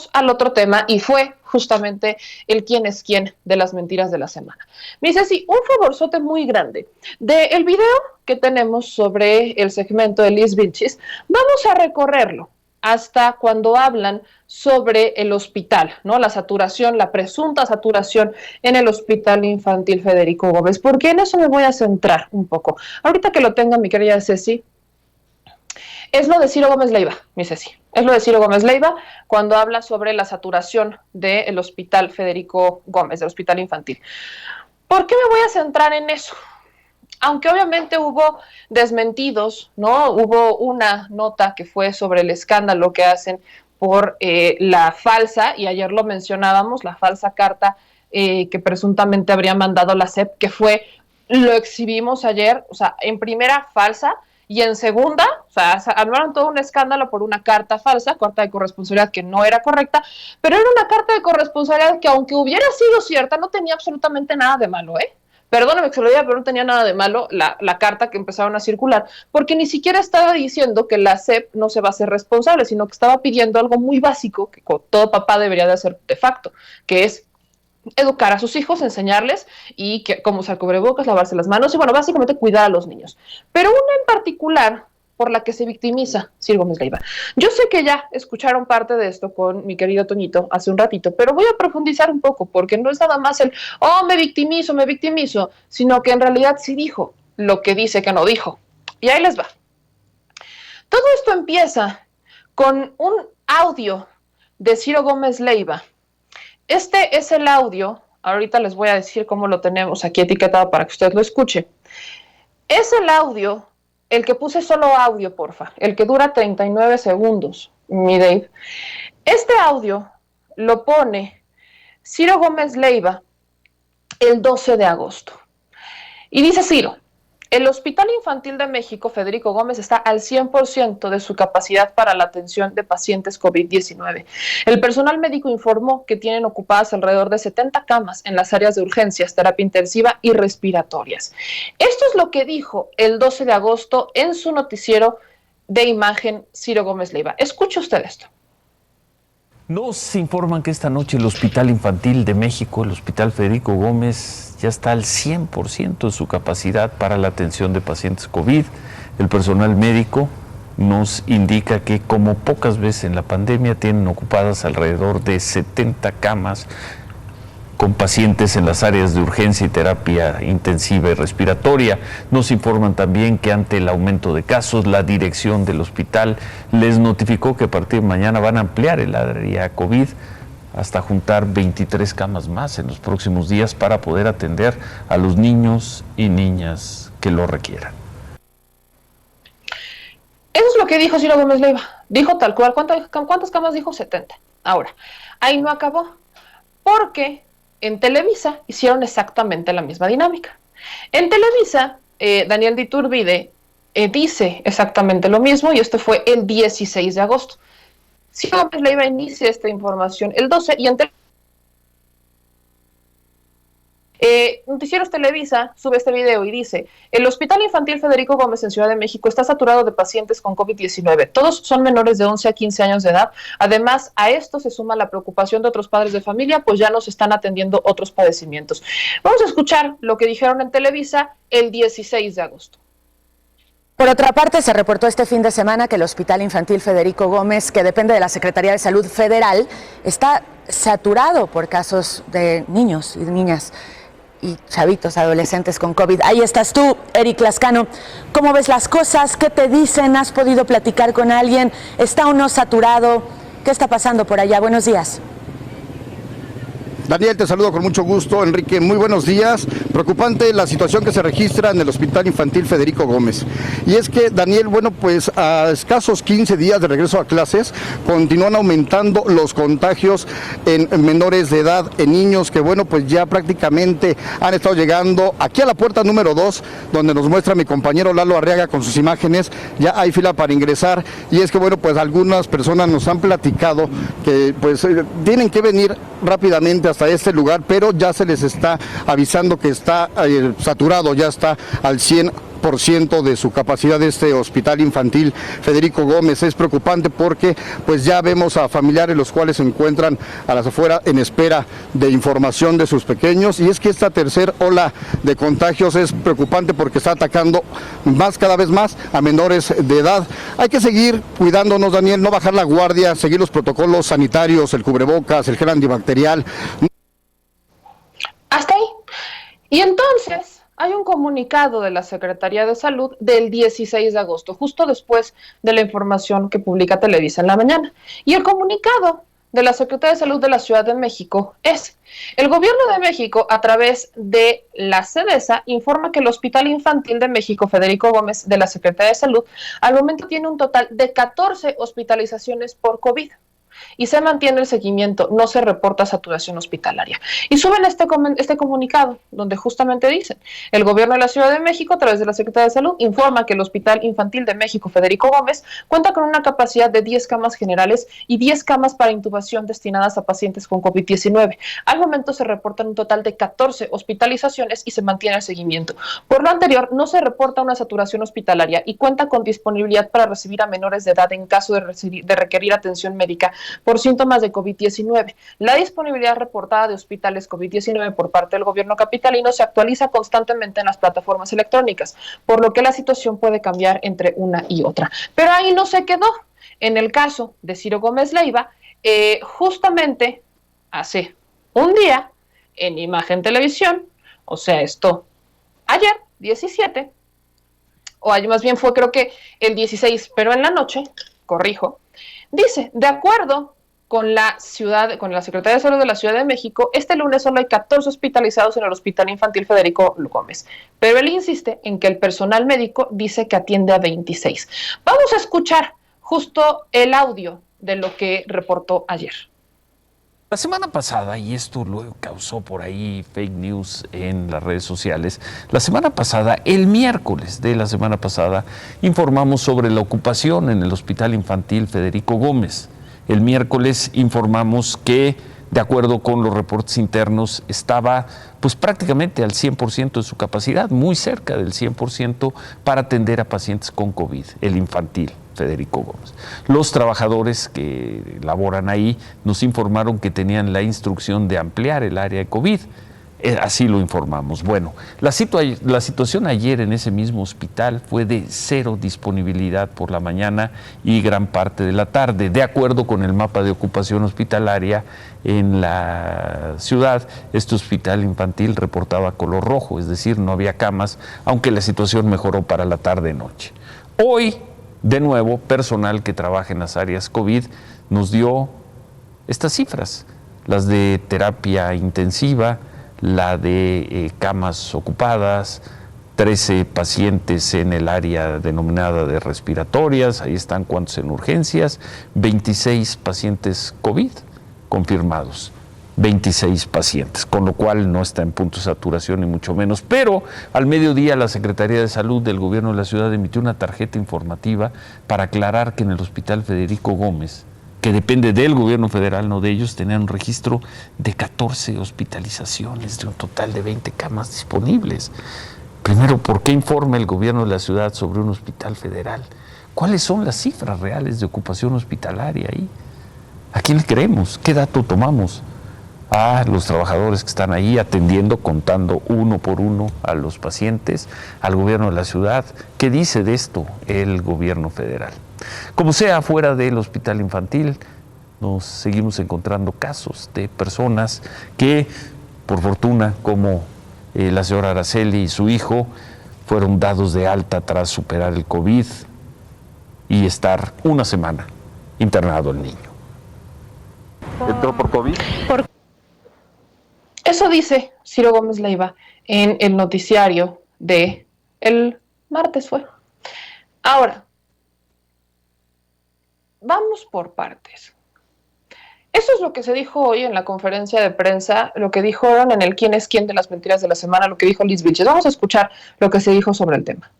pasamos al otro tema y fue justamente el quién es quién de las mentiras de la semana. Me dice, sí, un favorzote muy grande. Del video que tenemos sobre el segmento de Liz Vilchis, vamos a recorrerlo hasta cuando hablan sobre el hospital, ¿no? La saturación, la presunta saturación en el Hospital Infantil Federico Gómez, porque en eso me voy a centrar un poco. Ahorita que lo tenga mi querida Ceci, es lo de Ciro Gómez Leiva, mi Ceci. Es lo de Ciro Gómez Leiva cuando habla sobre la saturación del Hospital Federico Gómez, del Hospital Infantil. ¿Por qué me voy a centrar en eso? Aunque obviamente hubo desmentidos, ¿no? Hubo una nota que fue sobre el escándalo que hacen por la falsa, y ayer lo mencionábamos, la falsa carta que presuntamente habría mandado la SEP, que fue, lo exhibimos ayer, o sea, en primera falsa, y en segunda, o sea, armaron todo un escándalo por una carta falsa, carta de corresponsabilidad que no era correcta, pero era una carta de corresponsabilidad que, aunque hubiera sido cierta, no tenía absolutamente nada de malo, ¿eh? Perdóname que se lo diga, pero no tenía nada de malo la carta que empezaron a circular, porque ni siquiera estaba diciendo que la SEP no se va a hacer responsable, sino que estaba pidiendo algo muy básico que todo papá debería de hacer de facto, que es educar a sus hijos, enseñarles y cómo usar cubrebocas, lavarse las manos y, bueno, básicamente cuidar a los niños. Pero una en particular por la que se victimiza Ciro Gómez Leiva. Yo sé que ya escucharon parte de esto con mi querido Toñito hace un ratito, pero voy a profundizar un poco, porque no es nada más me victimizo, sino que en realidad sí dijo lo que dice que no dijo. Y ahí les va. Todo esto empieza con un audio de Ciro Gómez Leiva. Este es el audio, ahorita les voy a decir cómo lo tenemos aquí etiquetado para que usted lo escuche. Es el audio, el que puse solo audio, porfa, el que dura 39 segundos, mi Dave. Este audio lo pone Ciro Gómez Leiva el 12 de agosto. Y dice Ciro: el Hospital Infantil de México, Federico Gómez, está al 100% de su capacidad para la atención de pacientes COVID-19. El personal médico informó que tienen ocupadas alrededor de 70 camas en las áreas de urgencias, terapia intensiva y respiratorias. Esto es lo que dijo el 12 de agosto en su noticiero de imagen Ciro Gómez Leiva. Escuche usted esto. Nos informan que esta noche el Hospital Infantil de México, el Hospital Federico Gómez, ya está al 100% de su capacidad para la atención de pacientes COVID. El personal médico nos indica que, como pocas veces en la pandemia, tienen ocupadas alrededor de 70 camas con pacientes en las áreas de urgencia y terapia intensiva y respiratoria. Nos informan también que, ante el aumento de casos, la dirección del hospital les notificó que a partir de mañana van a ampliar el área COVID hasta juntar 23 camas más en los próximos días para poder atender a los niños y niñas que lo requieran. Eso es lo que dijo Ciro Gómez Leiva. Dijo tal cual. ¿Cuántas camas dijo? 70. Ahora, ahí no acabó, porque en Televisa hicieron exactamente la misma dinámica. En Televisa, Daniel de Iturbide dice exactamente lo mismo, y esto fue el 16 de agosto. Ciro Gómez Leiva inicia esta información el 12, y en Noticieros Televisa sube este video y dice: el Hospital Infantil Federico Gómez en Ciudad de México está saturado de pacientes con COVID-19. Todos son menores de 11 a 15 años de edad. Además, a esto se suma la preocupación de otros padres de familia, pues ya nos están atendiendo otros padecimientos. Vamos a escuchar lo que dijeron en Televisa el 16 de agosto. Por otra parte, se reportó este fin de semana que el Hospital Infantil Federico Gómez, que depende de la Secretaría de Salud Federal, está saturado por casos de niños y niñas y chavitos, adolescentes con COVID. Ahí estás tú, Eric Lascano. ¿Cómo ves las cosas? ¿Qué te dicen? ¿Has podido platicar con alguien? ¿Está o no saturado? ¿Qué está pasando por allá? Buenos días. Daniel, te saludo con mucho gusto. Enrique, muy buenos días. Preocupante la situación que se registra en el Hospital Infantil Federico Gómez. Y es que, Daniel, bueno, pues a escasos 15 días de regreso a clases, continúan aumentando los contagios en menores de edad, en niños que, bueno, pues ya prácticamente han estado llegando aquí a la puerta número 2, donde nos muestra mi compañero Lalo Arriaga con sus imágenes. Ya hay fila para ingresar, y es que, bueno, pues algunas personas nos han platicado que pues tienen que venir rápidamente hasta este lugar, pero ya se les está avisando que está saturado, ya está al 100%. 100% de su capacidad de este hospital infantil Federico Gómez. Es preocupante porque pues ya vemos a familiares los cuales se encuentran a las afueras en espera de información de sus pequeños, y es que esta tercera ola de contagios es preocupante porque está atacando cada vez más a menores de edad. Hay que seguir cuidándonos, Daniel, no bajar la guardia, seguir los protocolos sanitarios, el cubrebocas, el gel antibacterial. Hasta ahí. Y entonces hay un comunicado de la Secretaría de Salud del 16 de agosto, justo después de la información que publica Televisa en la mañana. Y el comunicado de la Secretaría de Salud de la Ciudad de México es: el Gobierno de México, a través de la CEDESA, informa que el Hospital Infantil de México Federico Gómez de la Secretaría de Salud al momento tiene un total de 14 hospitalizaciones por COVID. Y se mantiene el seguimiento, no se reporta saturación hospitalaria. Y suben este comunicado, donde justamente dicen: el Gobierno de la Ciudad de México, a través de la Secretaría de Salud, informa que el Hospital Infantil de México Federico Gómez cuenta con una capacidad de 10 camas generales y 10 camas para intubación destinadas a pacientes con COVID-19. Al momento se reportan un total de 14 hospitalizaciones y se mantiene el seguimiento. Por lo anterior, no se reporta una saturación hospitalaria y cuenta con disponibilidad para recibir a menores de edad en caso de requerir atención médica por síntomas de COVID-19. La disponibilidad reportada de hospitales COVID-19 por parte del gobierno capitalino se actualiza constantemente en las plataformas electrónicas, por lo que la situación puede cambiar entre una y otra. Pero ahí no se quedó. En el caso de Ciro Gómez Leiva, justamente hace un día, en Imagen Televisión, o sea, esto ayer, 17, o más bien fue creo que el 16, pero en la noche, corrijo, dice: de acuerdo con la Secretaría de Salud de la Ciudad de México, este lunes solo hay 14 hospitalizados en el Hospital Infantil Federico Gómez, pero él insiste en que el personal médico dice que atiende a 26. Vamos a escuchar justo el audio de lo que reportó ayer. La semana pasada, y esto luego causó por ahí fake news en las redes sociales, la semana pasada, el miércoles de la semana pasada, informamos sobre la ocupación en el Hospital Infantil Federico Gómez. El miércoles informamos que, de acuerdo con los reportes internos, estaba pues prácticamente al 100% de su capacidad, muy cerca del 100% para atender a pacientes con COVID, el infantil Federico Gómez. Los trabajadores que laboran ahí nos informaron que tenían la instrucción de ampliar el área de COVID. Así lo informamos. Bueno, la situación ayer en ese mismo hospital fue de 0 disponibilidad por la mañana y gran parte de la tarde. De acuerdo con el mapa de ocupación hospitalaria en la ciudad, este hospital infantil reportaba color rojo, es decir, no había camas, aunque la situación mejoró para la tarde-noche. Hoy, de nuevo, personal que trabaja en las áreas COVID nos dio estas cifras, las de terapia intensiva, la de camas ocupadas, 13 pacientes en el área denominada de respiratorias, ahí están cuantos en urgencias, 26 pacientes COVID confirmados, 26 pacientes, con lo cual no está en punto de saturación ni mucho menos. Pero al mediodía la Secretaría de Salud del Gobierno de la Ciudad emitió una tarjeta informativa para aclarar que en el Hospital Federico Gómez, que depende del gobierno federal, no de ellos, tenían un registro de 14 hospitalizaciones, de un total de 20 camas disponibles. Primero, ¿por qué informa el gobierno de la ciudad sobre un hospital federal? ¿Cuáles son las cifras reales de ocupación hospitalaria ahí? ¿A quién le creemos? ¿Qué dato tomamos? A los trabajadores que están ahí atendiendo, contando uno por uno a los pacientes, al gobierno de la ciudad. ¿Qué dice de esto el gobierno federal? Como sea, fuera del hospital infantil, nos seguimos encontrando casos de personas que, por fortuna, como la señora Araceli y su hijo, fueron dados de alta tras superar el COVID y estar una semana internado el niño. ¿Entró por COVID? Eso dice Ciro Gómez Leiva en el noticiario de el martes fue. Ahora, vamos por partes. Eso es lo que se dijo hoy en la conferencia de prensa, lo que dijeron en el quién es quién de las mentiras de la semana, lo que dijo Liz Vilches. Vamos a escuchar lo que se dijo sobre el tema.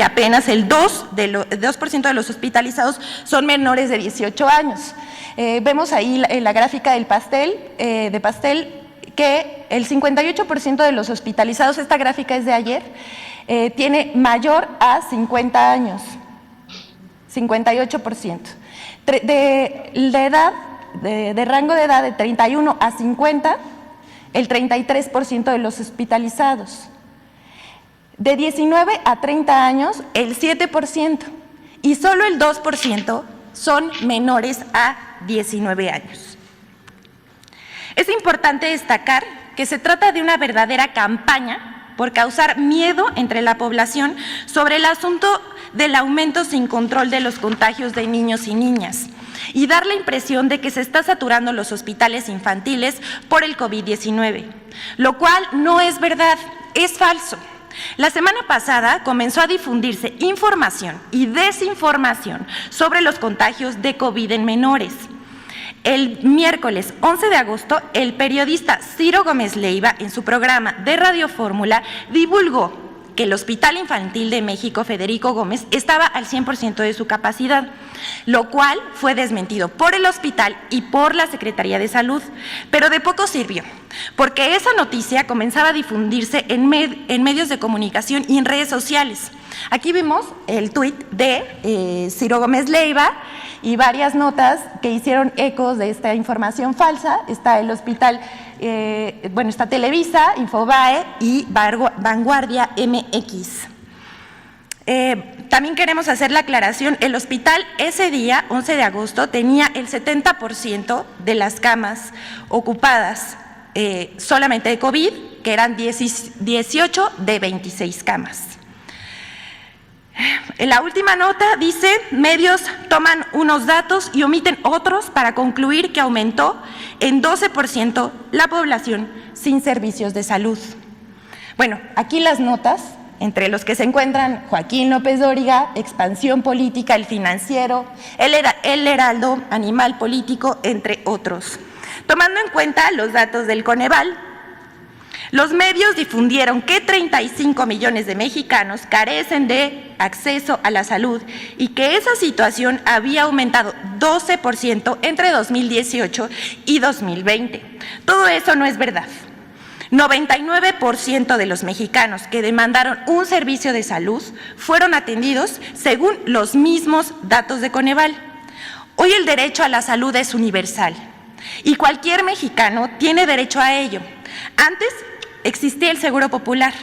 que apenas el 2% de los hospitalizados son menores de 18 años. Vemos ahí en la gráfica del pastel, que el 58% de los hospitalizados, esta gráfica es de ayer, tiene mayor a 50 años, 58%. De rango de edad de 31 a 50, el 33% de los hospitalizados. De 19 a 30 años, el 7%, y solo el 2% son menores a 19 años. Es importante destacar que se trata de una verdadera campaña por causar miedo entre la población sobre el asunto del aumento sin control de los contagios de niños y niñas y dar la impresión de que se está saturando los hospitales infantiles por el COVID-19, lo cual no es verdad, es falso. La semana pasada comenzó a difundirse información y desinformación sobre los contagios de COVID en menores. El miércoles 11 de agosto, el periodista Ciro Gómez Leiva, en su programa de Radio Fórmula, divulgó que el Hospital Infantil de México Federico Gómez estaba al 100% de su capacidad, lo cual fue desmentido por el hospital y por la Secretaría de Salud, pero de poco sirvió, porque esa noticia comenzaba a difundirse en medios de comunicación y en redes sociales. Aquí vimos el tuit de Ciro Gómez Leiva y varias notas que hicieron ecos de esta información falsa. Está el hospital, está Televisa, Infobae y Vanguardia MX. También queremos hacer la aclaración, el hospital ese día, 11 de agosto, tenía el 70% de las camas ocupadas solamente de COVID, que eran 18 de 26 camas. En la última nota dice, medios toman unos datos y omiten otros para concluir que aumentó en 12% la población sin servicios de salud. Bueno, aquí las notas, entre los que se encuentran Joaquín López Dóriga, Expansión Política, El Financiero, El Heraldo, Animal Político, entre otros. Tomando en cuenta los datos del Coneval, los medios difundieron que 35 millones de mexicanos carecen de acceso a la salud y que esa situación había aumentado 12% entre 2018 y 2020. Todo eso no es verdad. 99% de los mexicanos que demandaron un servicio de salud fueron atendidos según los mismos datos de Coneval. Hoy el derecho a la salud es universal y cualquier mexicano tiene derecho a ello. Antes existía el Seguro Popular,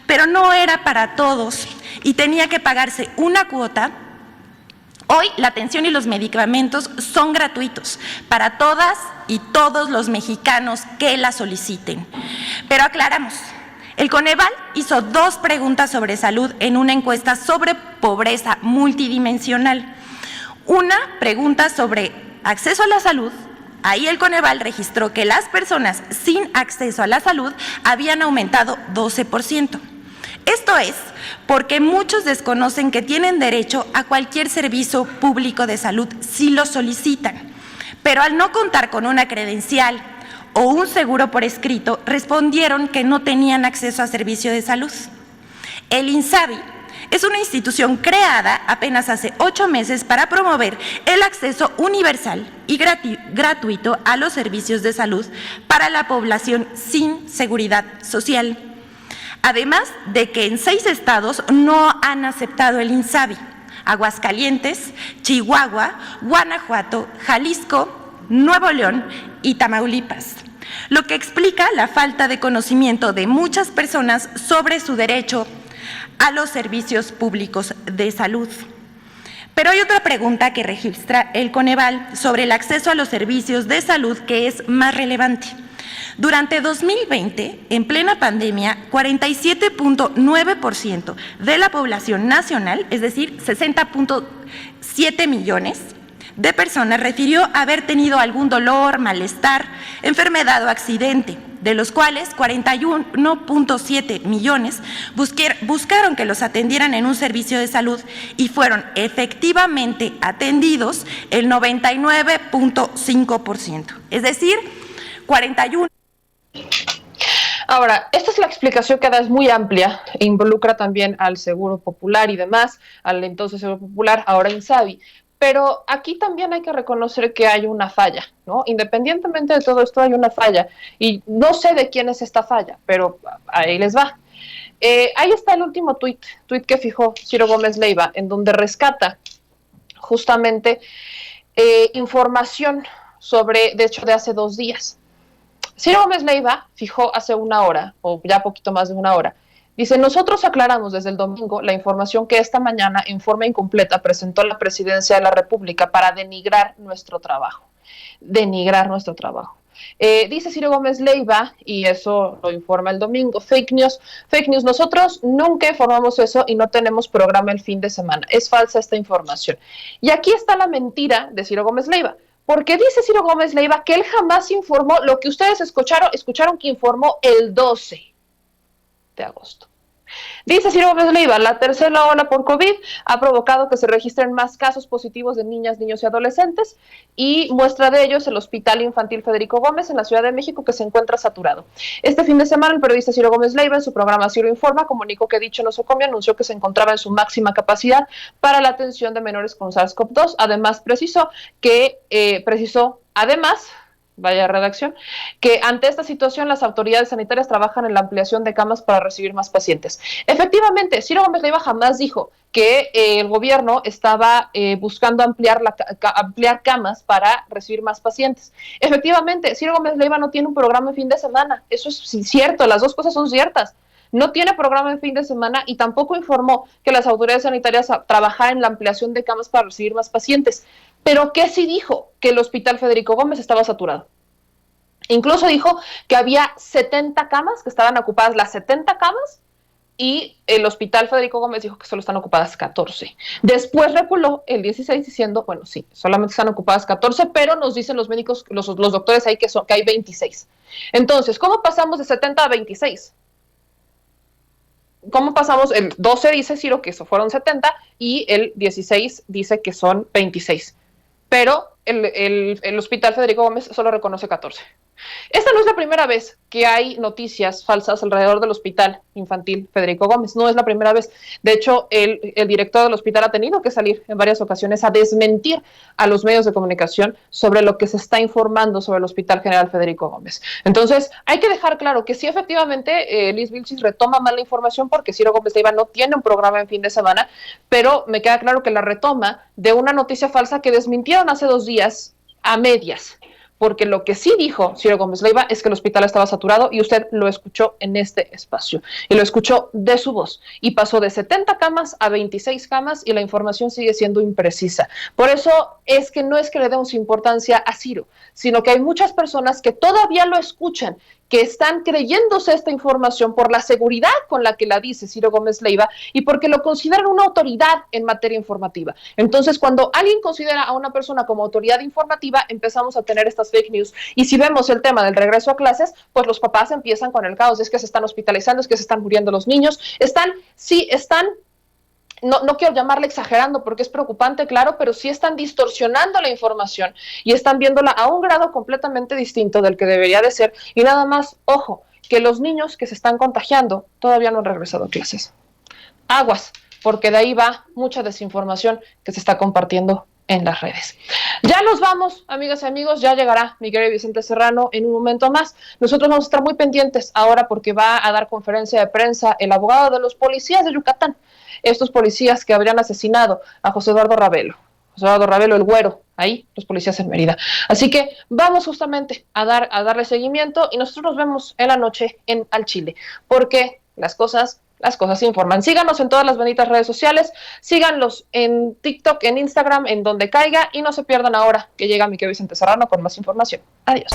pero no era para todos y tenía que pagarse una cuota. Hoy la atención y los medicamentos son gratuitos para todas y todos los mexicanos que la soliciten. Pero aclaramos, el Coneval hizo 2 preguntas sobre salud en una encuesta sobre pobreza multidimensional. Una pregunta sobre acceso a la salud. Ahí el Coneval registró que las personas sin acceso a la salud habían aumentado 12%. Esto es porque muchos desconocen que tienen derecho a cualquier servicio público de salud si lo solicitan, pero al no contar con una credencial o un seguro por escrito, respondieron que no tenían acceso a servicio de salud. El INSABI es una institución creada apenas hace 8 meses para promover el acceso universal y gratuito a los servicios de salud para la población sin seguridad social. Además de que en 6 estados no han aceptado el INSABI: Aguascalientes, Chihuahua, Guanajuato, Jalisco, Nuevo León y Tamaulipas, lo que explica la falta de conocimiento de muchas personas sobre su derecho a los servicios públicos de salud. Pero hay otra pregunta que registra el Coneval sobre el acceso a los servicios de salud que es más relevante. Durante 2020, en plena pandemia, 47.9% de la población nacional, es decir, 60.7 millones de personas, refirió haber tenido algún dolor, malestar, enfermedad o accidente, de los cuales 41.7 millones buscaron que los atendieran en un servicio de salud y fueron efectivamente atendidos el 99.5%, es decir, 41. Ahora, esta es la explicación que da, es muy amplia e involucra también al Seguro Popular y demás, al entonces Seguro Popular, ahora Insabi. Pero aquí también hay que reconocer que hay una falla, ¿no? Independientemente de todo esto, hay una falla. Y no sé de quién es esta falla, pero ahí les va. Ahí está el último tuit que fijó Ciro Gómez Leiva, en donde rescata justamente información sobre, de hecho, de hace 2 días. Ciro Gómez Leiva fijó hace 1 hora, o ya poquito más de 1 hora, dice: nosotros aclaramos desde el domingo la información que esta mañana en forma incompleta presentó la Presidencia de la República para denigrar nuestro trabajo. Dice Ciro Gómez Leiva, y eso lo informa el domingo: fake news, nosotros nunca informamos eso y no tenemos programa el fin de semana, es falsa esta información. Y aquí está la mentira de Ciro Gómez Leiva, porque dice Ciro Gómez Leiva que él jamás informó lo que ustedes escucharon que informó el 12 de agosto. Dice Ciro Gómez Leiva: la tercera ola por COVID ha provocado que se registren más casos positivos de niñas, niños y adolescentes, y muestra de ello es el Hospital Infantil Federico Gómez en la Ciudad de México, que se encuentra saturado. Este fin de semana, el periodista Ciro Gómez Leiva, en su programa Ciro Informa, comunicó que dicho nosocomio anunció que se encontraba en su máxima capacidad para la atención de menores con SARS-CoV-2. Además, vaya redacción, que ante esta situación las autoridades sanitarias trabajan en la ampliación de camas para recibir más pacientes. Efectivamente, Ciro Gómez Leiva jamás dijo que el gobierno estaba buscando ampliar camas para recibir más pacientes. Efectivamente, Ciro Gómez Leiva no tiene un programa en fin de semana. Eso es cierto, las dos cosas son ciertas. No tiene programa en fin de semana y tampoco informó que las autoridades sanitarias trabajaran en la ampliación de camas para recibir más pacientes. Pero ¿qué sí dijo? Que el Hospital Federico Gómez estaba saturado. Incluso dijo que había 70 camas, que estaban ocupadas las 70 camas, y el Hospital Federico Gómez dijo que solo están ocupadas 14. Después reculó el 16 diciendo, bueno, sí, solamente están ocupadas 14, pero nos dicen los médicos, los doctores ahí que hay 26. Entonces, ¿cómo pasamos de 70 a 26? ¿Cómo pasamos? El 12 dice Ciro que eso fueron 70 y el 16 dice que son 26. Pero el Hospital Federico Gómez solo reconoce 14. Esta no es la primera vez que hay noticias falsas alrededor del Hospital Infantil Federico Gómez. No es la primera vez. De hecho, el director del hospital ha tenido que salir en varias ocasiones a desmentir a los medios de comunicación sobre lo que se está informando sobre el Hospital General Federico Gómez. Entonces, hay que dejar claro que sí, efectivamente, Liz Vilchis retoma mal la información porque Ciro Gómez Leiva no tiene un programa en fin de semana, pero me queda claro que la retoma de una noticia falsa que desmintieron hace 2 días a medias. Porque lo que sí dijo Ciro Gómez Leiva es que el hospital estaba saturado y usted lo escuchó en este espacio. Y lo escuchó de su voz. Y pasó de 70 camas a 26 camas y la información sigue siendo imprecisa. Por eso es que no es que le demos importancia a Ciro, sino que hay muchas personas que todavía lo escuchan, que están creyéndose esta información por la seguridad con la que la dice Ciro Gómez Leiva y porque lo consideran una autoridad en materia informativa. Entonces, cuando alguien considera a una persona como autoridad informativa, empezamos a tener estas fake news. Y si vemos el tema del regreso a clases, pues los papás empiezan con el caos. Es que se están hospitalizando, es que se están muriendo los niños. No quiero llamarle exagerando porque es preocupante, claro, pero sí están distorsionando la información y están viéndola a un grado completamente distinto del que debería de ser. Y nada más, ojo, que los niños que se están contagiando todavía no han regresado a clases. Aguas, porque de ahí va mucha desinformación que se está compartiendo en las redes. Ya nos vamos, amigas y amigos, ya llegará mi querido Vicente Serrano en un momento más. Nosotros vamos a estar muy pendientes ahora porque va a dar conferencia de prensa el abogado de los policías de Yucatán, estos policías que habrían asesinado a José Eduardo Ravelo, el güero, ahí, los policías en Mérida. Así que vamos justamente a darle seguimiento y nosotros nos vemos en la noche en Al Chile, porque las cosas se informan. Síganos en todas las benditas redes sociales, síganlos en TikTok, en Instagram, en donde caiga, y no se pierdan ahora que llega mi querido Vicente Serrano con más información. Adiós.